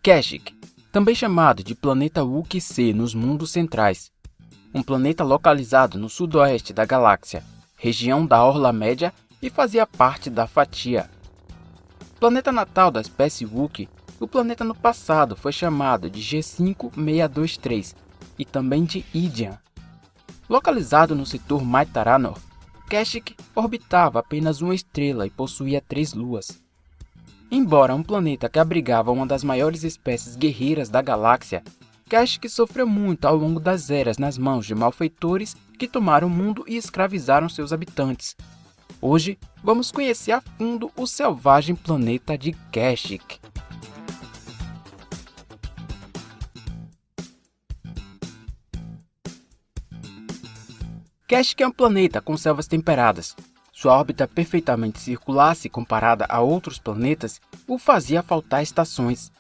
Kashyyyk, também chamado de planeta Wookiee C nos mundos centrais, um planeta localizado no sudoeste da galáxia, região da Orla Média e fazia parte da Fatia. Planeta natal da espécie Wookiee, o planeta no passado foi chamado de G5623 e também de Idian. Localizado no setor Maitaranor, Kashyyyk orbitava apenas uma estrela e possuía 3 luas. Embora um planeta que abrigava uma das maiores espécies guerreiras da galáxia, Kashyyyk sofreu muito ao longo das eras nas mãos de malfeitores que tomaram o mundo e escravizaram seus habitantes. Hoje, vamos conhecer a fundo o selvagem planeta de Kashyyyk. Kashyyyk é um planeta com selvas temperadas. Sua órbita perfeitamente circular, se comparada a outros planetas, o fazia faltar estações.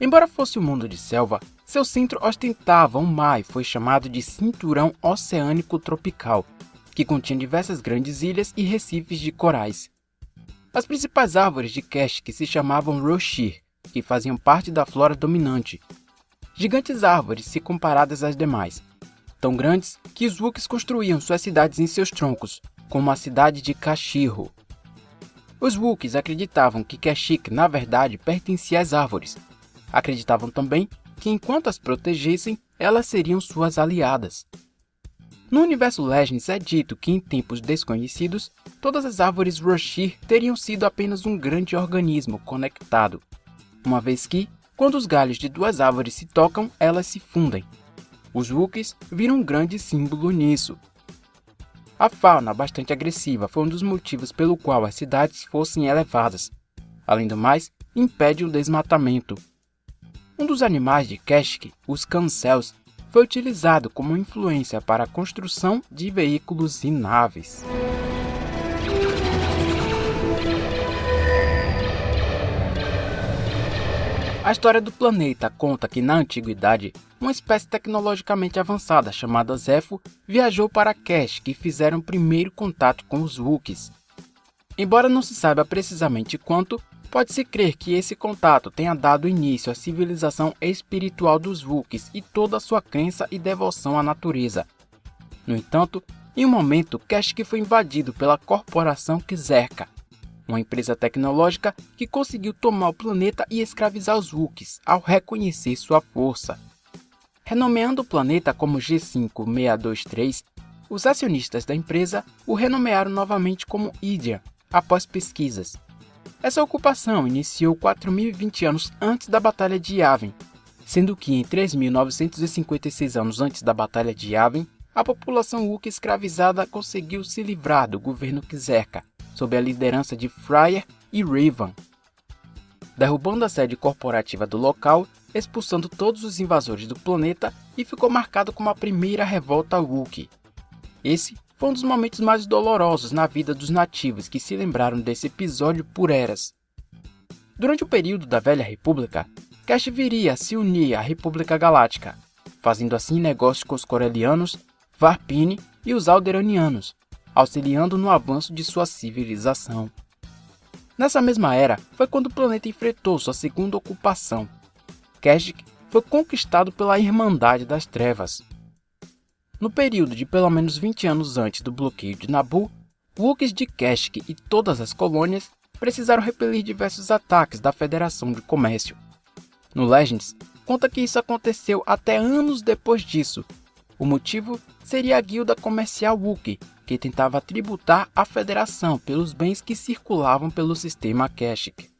Embora fosse um mundo de selva, seu centro ostentava um mar e foi chamado de Cinturão Oceânico Tropical, que continha diversas grandes ilhas e recifes de corais. As principais árvores de Kashyyyk se chamavam Roshir, que faziam parte da flora dominante. Gigantes árvores se comparadas às demais, tão grandes que os Wookiees construíam suas cidades em seus troncos, como a cidade de Kashirro. Os Wookiees acreditavam que Kashyyyk na verdade pertencia às árvores. Acreditavam também que enquanto as protegessem, elas seriam suas aliadas. No universo Legends é dito que em tempos desconhecidos, todas as árvores Roshir teriam sido apenas um grande organismo conectado, uma vez que, quando os galhos de duas árvores se tocam, elas se fundem. Os Wookiees viram um grande símbolo nisso. A fauna bastante agressiva foi um dos motivos pelo qual as cidades fossem elevadas. Além do mais, impede o desmatamento. Um dos animais de Kashyyyk, os cancels, foi utilizado como influência para a construção de veículos e naves. A história do planeta conta que, na antiguidade, uma espécie tecnologicamente avançada chamada Zepho viajou para Kashyyyk e fizeram o primeiro contato com os Wookiees. Embora não se saiba precisamente quanto, pode-se crer que esse contato tenha dado início à civilização espiritual dos Wookiees e toda a sua crença e devoção à natureza. No entanto, em um momento, Kashyyyk foi invadido pela corporação Czerka, uma empresa tecnológica que conseguiu tomar o planeta e escravizar os Wookiees ao reconhecer sua força. Renomeando o planeta como G5623, os acionistas da empresa o renomearam novamente como Idian, após pesquisas. Essa ocupação iniciou 4.020 anos antes da Batalha de Yavin, sendo que em 3.956 anos antes da Batalha de Yavin, a população Wookiee escravizada conseguiu se livrar do governo Czerka, sob a liderança de Fryer e Revan, derrubando a sede corporativa do local, expulsando todos os invasores do planeta e ficou marcado como a primeira revolta Wookiee. Esse foi um dos momentos mais dolorosos na vida dos nativos que se lembraram desse episódio por eras. Durante o período da Velha República, Kashyyyk viria a se unir à República Galáctica, fazendo assim negócios com os Corellianos, Varpine e os Alderaanianos, auxiliando no avanço de sua civilização. Nessa mesma era, foi quando o planeta enfrentou sua segunda ocupação. Kashyyyk foi conquistado pela Irmandade das Trevas. No período de pelo menos 20 anos antes do bloqueio de Naboo, Wookiees de Kashyyyk e todas as colônias precisaram repelir diversos ataques da Federação de Comércio. No Legends, conta que isso aconteceu até anos depois disso. O motivo seria a Guilda Comercial Wookiee, que tentava tributar a Federação pelos bens que circulavam pelo sistema Kashyyyk.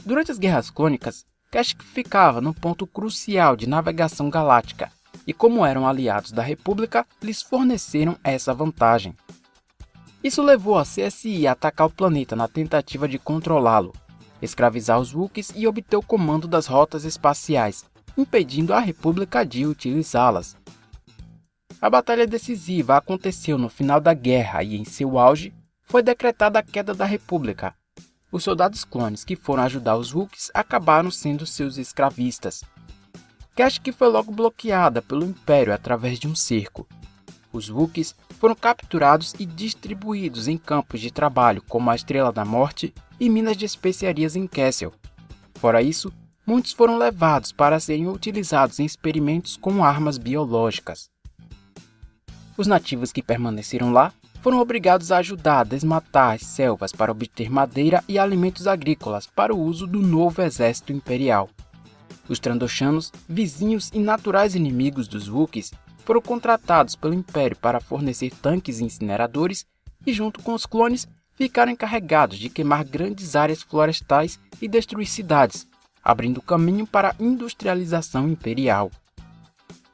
Durante as Guerras Clônicas, Kashyyyk ficava no ponto crucial de navegação galáctica, e como eram aliados da República, lhes forneceram essa vantagem. Isso levou a CSI a atacar o planeta na tentativa de controlá-lo, escravizar os Wookiees e obter o comando das rotas espaciais, impedindo a República de utilizá-las. A batalha decisiva aconteceu no final da guerra e, em seu auge, foi decretada a queda da República. Os soldados clones que foram ajudar os Wookiees acabaram sendo seus escravistas. Kashyyyk foi logo bloqueada pelo Império através de um cerco. Os Wookiees foram capturados e distribuídos em campos de trabalho como a Estrela da Morte e minas de especiarias em Kessel. Fora isso, muitos foram levados para serem utilizados em experimentos com armas biológicas. Os nativos que permaneceram lá foram obrigados a ajudar a desmatar as selvas para obter madeira e alimentos agrícolas para o uso do novo exército imperial. Os Trandoshanos, vizinhos e naturais inimigos dos Wookiees, foram contratados pelo Império para fornecer tanques e incineradores e, junto com os clones, ficaram encarregados de queimar grandes áreas florestais e destruir cidades, abrindo caminho para a industrialização imperial.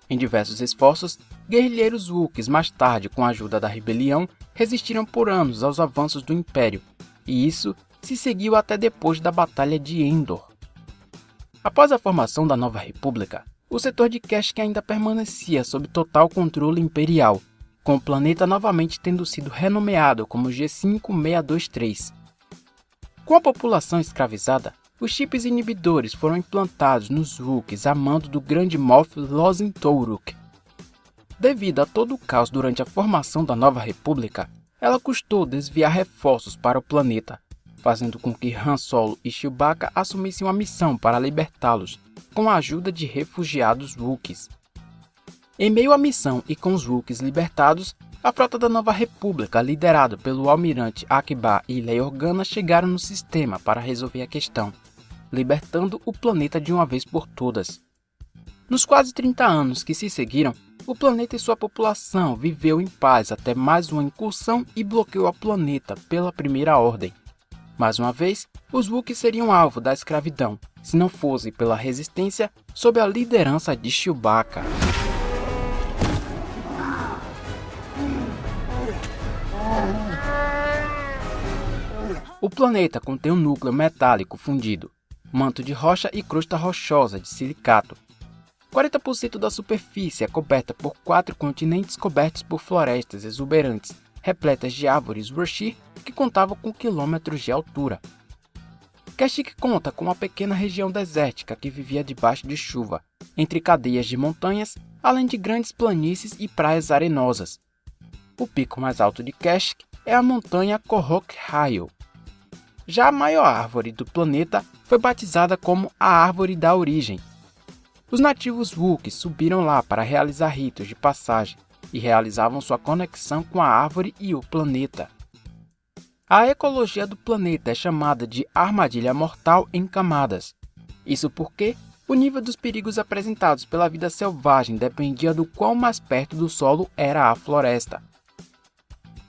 Em diversos esforços, guerrilheiros Wookiees, mais tarde com a ajuda da rebelião, resistiram por anos aos avanços do Império, e isso se seguiu até depois da Batalha de Endor. Após a formação da Nova República, o setor de Kashyyyk ainda permanecia sob total controle imperial, com o planeta novamente tendo sido renomeado como G5623. Com a população escravizada, os chips inibidores foram implantados nos Wookiees a mando do grande Moff Lozin Toruk. Devido a todo o caos durante a formação da Nova República, ela custou desviar reforços para o planeta, fazendo com que Han Solo e Chewbacca assumissem uma missão para libertá-los, com a ajuda de refugiados Wookiees. Em meio à missão e com os Wookiees libertados, a frota da Nova República, liderada pelo almirante Akbar e Leia Organa, chegaram no sistema para resolver a questão, libertando o planeta de uma vez por todas. Nos quase 30 anos que se seguiram, o planeta e sua população viveu em paz até mais uma incursão e bloqueio ao planeta pela Primeira Ordem. Mais uma vez, os Wookiees seriam alvo da escravidão, se não fosse pela resistência sob a liderança de Chewbacca. O planeta contém um núcleo metálico fundido, manto de rocha e crosta rochosa de silicato. 40% da superfície é coberta por 4 continentes cobertos por florestas exuberantes, repletas de árvores Wrashir que contavam com quilômetros de altura. Kashyyyk conta com uma pequena região desértica que vivia debaixo de chuva, entre cadeias de montanhas, além de grandes planícies e praias arenosas. O pico mais alto de Kashyyyk é a montanha Korok Hayl. Já a maior árvore do planeta foi batizada como a Árvore da Origem. Os nativos Wookiees subiram lá para realizar ritos de passagem e realizavam sua conexão com a árvore e o planeta. A ecologia do planeta é chamada de armadilha mortal em camadas. Isso porque o nível dos perigos apresentados pela vida selvagem dependia do quão mais perto do solo era a floresta.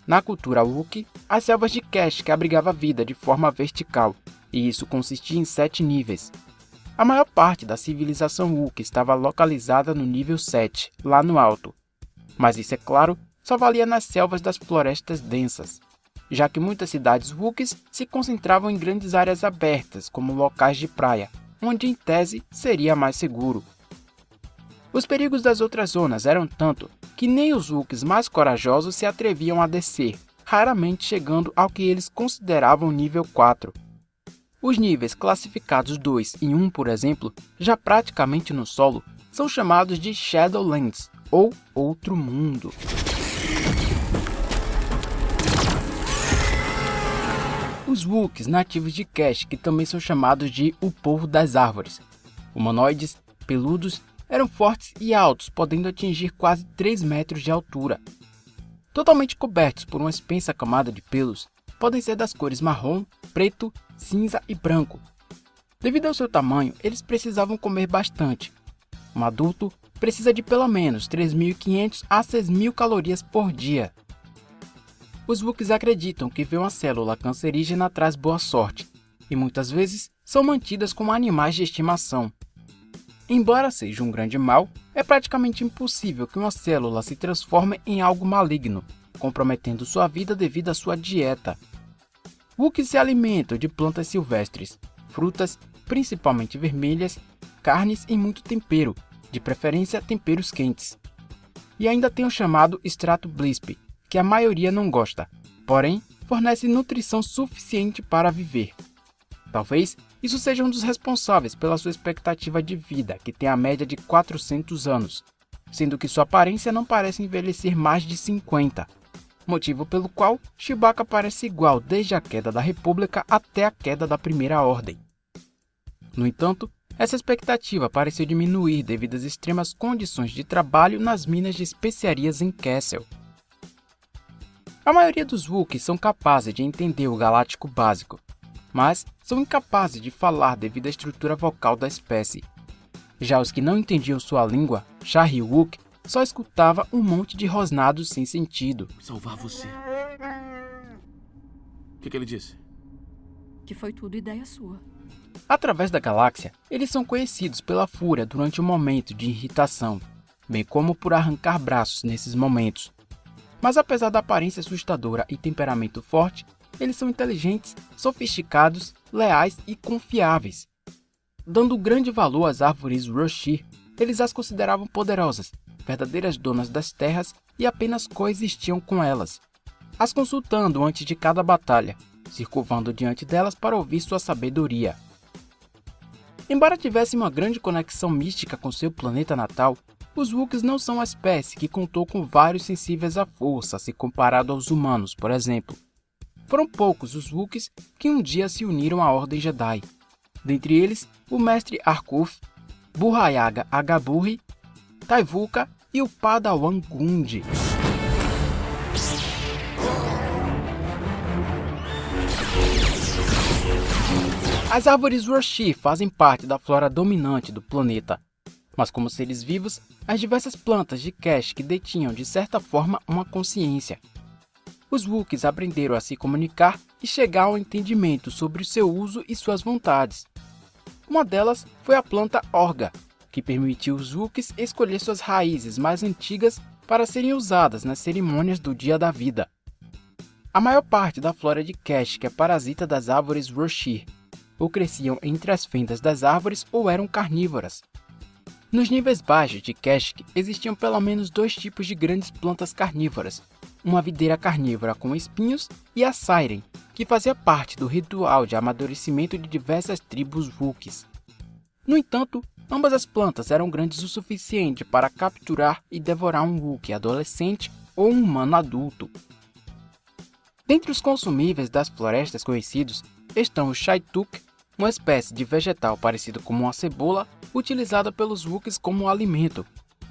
Na cultura Wookiee, as selvas de Kashyyyk abrigavam a vida de forma vertical, e isso consistia em 7 níveis. A maior parte da civilização Wookiee estava localizada no nível 7, lá no alto. Mas isso, é claro, só valia nas selvas das florestas densas, já que muitas cidades Wookiees se concentravam em grandes áreas abertas, como locais de praia, onde em tese seria mais seguro. Os perigos das outras zonas eram tanto que nem os Wookiees mais corajosos se atreviam a descer, raramente chegando ao que eles consideravam nível 4. Os níveis classificados 2 e 1, por exemplo, já praticamente no solo, são chamados de Shadowlands, ou Outro Mundo. Os Wookiees nativos de Kashyyyk também são chamados de o Povo das Árvores. Humanoides, peludos, eram fortes e altos, podendo atingir quase 3 metros de altura. Totalmente cobertos por uma espessa camada de pelos, podem ser das cores marrom, preto, cinza e branco. Devido ao seu tamanho, eles precisavam comer bastante. Um adulto precisa de pelo menos 3.500 a 6.000 calorias por dia. Os Wookiees acreditam que ver uma célula cancerígena traz boa sorte, e muitas vezes são mantidas como animais de estimação. Embora seja um grande mal, é praticamente impossível que uma célula se transforme em algo maligno, comprometendo sua vida devido à sua dieta. Wookiees se alimentam de plantas silvestres, frutas, principalmente vermelhas, carnes e muito tempero, de preferência temperos quentes. E ainda tem o chamado extrato Blisp, que a maioria não gosta, porém fornece nutrição suficiente para viver. Talvez isso seja um dos responsáveis pela sua expectativa de vida, que tem a média de 400 anos, sendo que sua aparência não parece envelhecer mais de 50, motivo pelo qual Chewbacca parece igual desde a queda da República até a queda da Primeira Ordem. No entanto, Essa expectativa pareceu diminuir devido às extremas condições de trabalho nas minas de especiarias em Kessel. A maioria dos Wookiees são capazes de entender o galáctico básico, mas são incapazes de falar devido à estrutura vocal da espécie. Já os que não entendiam sua língua, Shahrywook, só escutava um monte de rosnados sem sentido. Salvar você. O que ele disse? Que foi tudo ideia sua. Através da galáxia, eles são conhecidos pela fúria durante um momento de irritação, bem como por arrancar braços nesses momentos. Mas apesar da aparência assustadora e temperamento forte, eles são inteligentes, sofisticados, leais e confiáveis. Dando grande valor às árvores Roshir, eles as consideravam poderosas, verdadeiras donas das terras e apenas coexistiam com elas, as consultando antes de cada batalha, se curvando diante delas para ouvir sua sabedoria. Embora tivessem uma grande conexão mística com seu planeta natal, os Wookiees não são a espécie que contou com vários sensíveis à força se comparado aos humanos, por exemplo. Foram poucos os Wookiees que um dia se uniram à Ordem Jedi. Dentre eles, o Mestre Arkuf, Burraiaga Agaburri, Taivuka e o Padawan Gundi. As árvores Roshir fazem parte da flora dominante do planeta, mas como seres vivos, as diversas plantas de Kashyyyk detinham de certa forma uma consciência. Os Wookiees aprenderam a se comunicar e chegar ao entendimento sobre o seu uso e suas vontades. Uma delas foi a planta Orga, que permitiu os Wookiees escolher suas raízes mais antigas para serem usadas nas cerimônias do Dia da Vida. A maior parte da flora de Kashyyyk é parasita das árvores Roshir, ou cresciam entre as fendas das árvores ou eram carnívoras. Nos níveis baixos de Kashyyyk existiam pelo menos dois tipos de grandes plantas carnívoras, uma videira carnívora com espinhos e a Siren, que fazia parte do ritual de amadurecimento de diversas tribos Wookiees. No entanto, ambas as plantas eram grandes o suficiente para capturar e devorar um Wookiee adolescente ou um humano adulto. Dentre os consumíveis das florestas conhecidos estão o Shaituk, uma espécie de vegetal parecido com uma cebola, utilizada pelos Wookiees como alimento,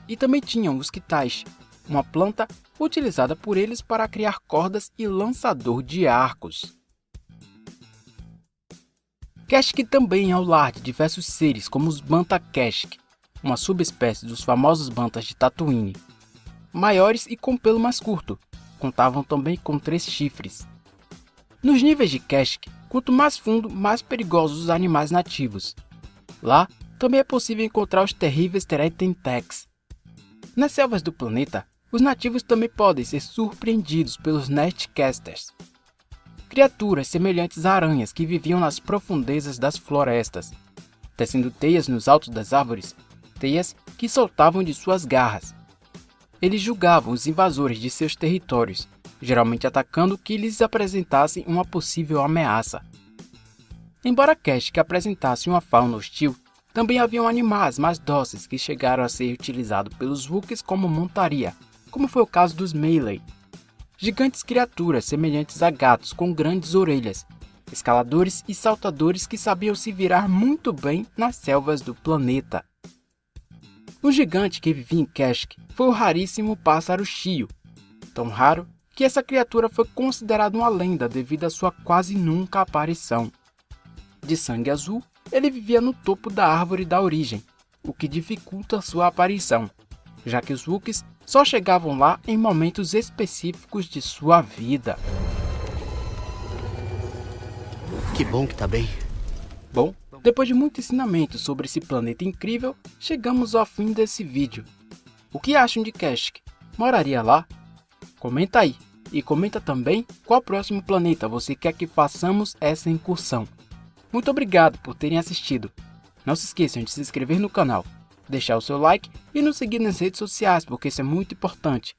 e também tinham os Kitaish, uma planta utilizada por eles para criar cordas e lançador de arcos. Kashyyyk também é o lar de diversos seres como os Banta Kashyyyk, uma subespécie dos famosos Bantas de Tatooine. Maiores e com pelo mais curto, contavam também com 3 chifres. Nos níveis de Kashyyyk, quanto mais fundo, mais perigosos os animais nativos. Lá, também é possível encontrar os terríveis Teretentex. Nas selvas do planeta, os nativos também podem ser surpreendidos pelos Nestcasters, criaturas semelhantes a aranhas que viviam nas profundezas das florestas, tecendo teias nos altos das árvores, teias que soltavam de suas garras. Eles julgavam os invasores de seus territórios, geralmente atacando que lhes apresentassem uma possível ameaça. Embora Kashyyyk apresentasse uma fauna hostil, também haviam animais mais dóceis que chegaram a ser utilizados pelos Wookiees como montaria, como foi o caso dos Melee. Gigantes criaturas semelhantes a gatos com grandes orelhas, escaladores e saltadores que sabiam se virar muito bem nas selvas do planeta. Um gigante que vivia em Kashyyyk foi o raríssimo pássaro Shio, tão raro que essa criatura foi considerada uma lenda devido à sua quase nunca aparição. De sangue azul, ele vivia no topo da árvore da origem, o que dificulta sua aparição, já que os Wookiees só chegavam lá em momentos específicos de sua vida. Que bom que tá bem. Bom, depois de muito ensinamento sobre esse planeta incrível, chegamos ao fim desse vídeo. O que acham de Kashyyyk? Moraria lá? Comenta aí, e comenta também qual próximo planeta você quer que façamos essa incursão. Muito obrigado por terem assistido. Não se esqueçam de se inscrever no canal, deixar o seu like e nos seguir nas redes sociais, porque isso é muito importante.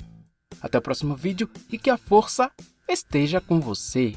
Até o próximo vídeo e que a força esteja com você.